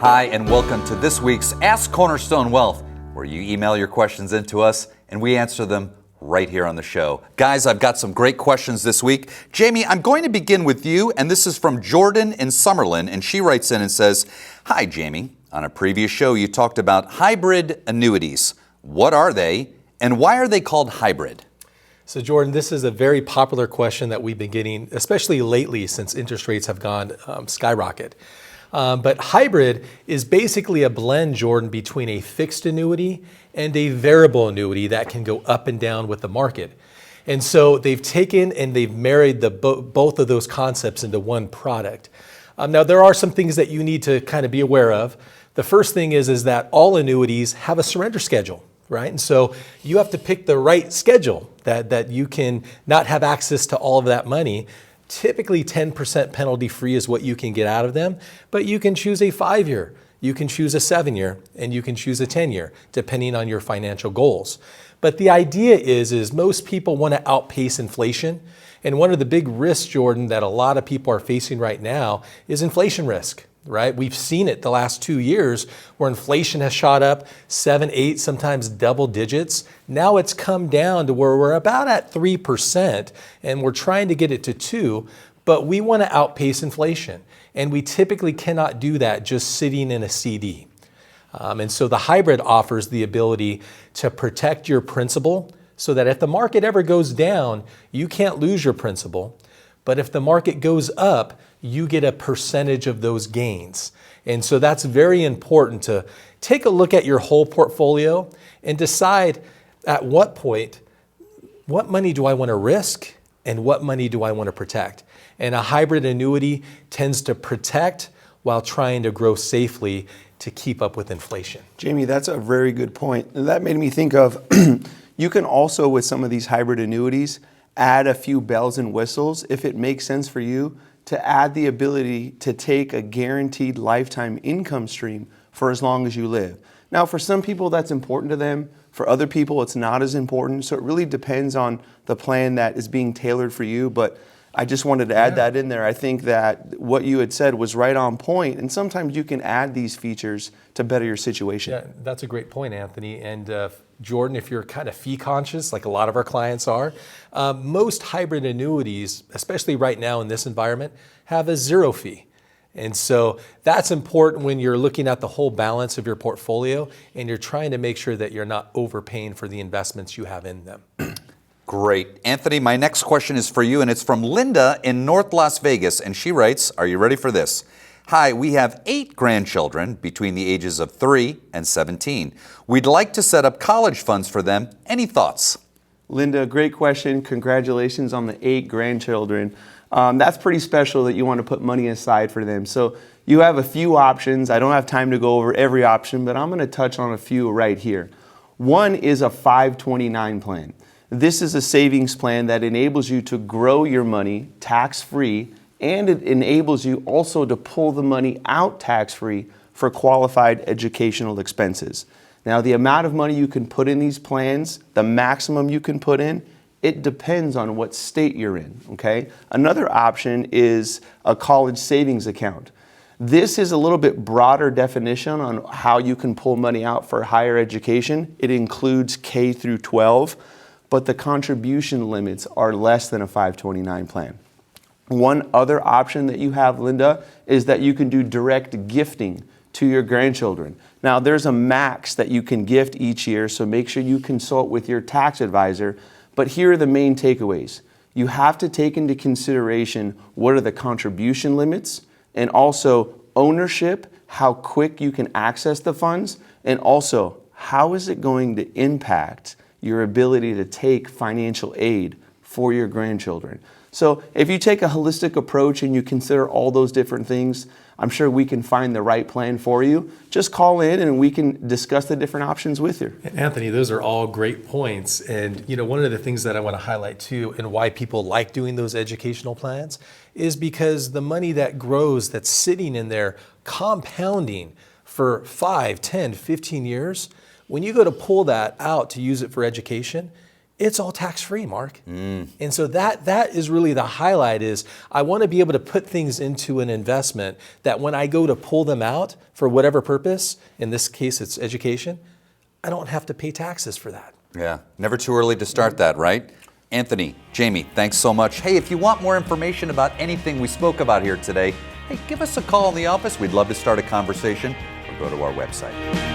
Hi, and welcome to this week's Ask Cornerstone Wealth, where you email your questions into us and we answer them right here on the show. Guys, I've got some great questions this week. Jamie, I'm going to begin with you, and this is from Jordan in Summerlin, and she writes in and says, "Hi, Jamie. On a previous show, you talked about hybrid annuities. What are they, and why are they called hybrid?" So Jordan, this is a very popular question that we've been getting, especially lately since interest rates have gone skyrocket. But hybrid is basically a blend, Jordan, between a fixed annuity and a variable annuity that can go up and down with the market. And so they've taken and they've married both of those concepts into one product. Now, there are some things that you need to kind of be aware of. The first thing is that all annuities have a surrender schedule, right? And so you have to pick the right schedule that you can not have access to all of that money. Typically 10% penalty free is what you can get out of them, but you can choose a 5-year, you can choose a 7-year, and you can choose a 10-year, depending on your financial goals. But the idea is most people want to outpace inflation. And one of the big risks, Jordan, that a lot of people are facing right now is inflation risk, right? We've seen it the last 2 years where inflation has shot up 7, 8, sometimes double digits. Now it's come down to where we're about at 3%, and we're trying to get it to 2%, but we want to outpace inflation. And we typically cannot do that just sitting in a CD. And so the hybrid offers the ability to protect your principal so that if the market ever goes down, you can't lose your principal. But if the market goes up, you get a percentage of those gains. And so that's very important to take a look at your whole portfolio and decide at what point, what money do I want to risk and what money do I want to protect? And a hybrid annuity tends to protect while trying to grow safely to keep up with inflation. Jamie, that's a very good point. And that made me think of, you can also, with some of these hybrid annuities, add a few bells and whistles if it makes sense for you to add the ability to take a guaranteed lifetime income stream for as long as you live. Now, for some people, that's important to them. For other people, it's not as important. So it really depends on the plan that is being tailored for you. But I just wanted to add that in there. I think that what you had said was right on point. And sometimes you can add these features to better your situation. Yeah, that's a great point, Anthony. And Jordan, if you're kind of fee conscious, like a lot of our clients are, most hybrid annuities, especially right now in this environment, have a 0 fee. And so that's important when you're looking at the whole balance of your portfolio and you're trying to make sure that you're not overpaying for the investments you have in them. Great. Anthony, my next question is for you, and it's from Linda in North Las Vegas, and she writes, are you ready for this? "Hi, we have 8 grandchildren between the ages of 3 and 17. We'd like to set up college funds for them. Any thoughts?" Linda, great question. Congratulations on the 8 grandchildren. That's pretty special that you want to put money aside for them. So you have a few options. I don't have time to go over every option, but I'm going to touch on a few right here. One is a 529 plan. This is a savings plan that enables you to grow your money tax-free, and it enables you also to pull the money out tax-free for qualified educational expenses. Now, the amount of money you can put in these plans, the maximum you can put in, it depends on what state you're in, okay? Another option is a college savings account. This is a little bit broader definition on how you can pull money out for higher education. It includes K through 12, but the contribution limits are less than a 529 plan. One other option that you have, Linda, is that you can do direct gifting to your grandchildren. Now, there's a max that you can gift each year, so make sure you consult with your tax advisor. But here are the main takeaways. You have to take into consideration what are the contribution limits, and also ownership, how quick you can access the funds, and also how is it going to impact your ability to take financial aid for your grandchildren. So if you take a holistic approach and you consider all those different things, I'm sure we can find the right plan for you. Just call in and we can discuss the different options with you. Anthony, those are all great points. And one of the things that I want to highlight too, and why people like doing those educational plans, is because the money that grows, that's sitting in there compounding for 5, 10, 15 years, when you go to pull that out to use it for education, it's all tax-free, Mark. And so that is really the highlight is I want to be able to put things into an investment that when I go to pull them out for whatever purpose, in this case it's education, I don't have to pay taxes for that. Yeah, never too early to start that, right? Anthony, Jamie, thanks so much. Hey, if you want more information about anything we spoke about here today, hey, give us a call in the office. We'd love to start a conversation or go to our website.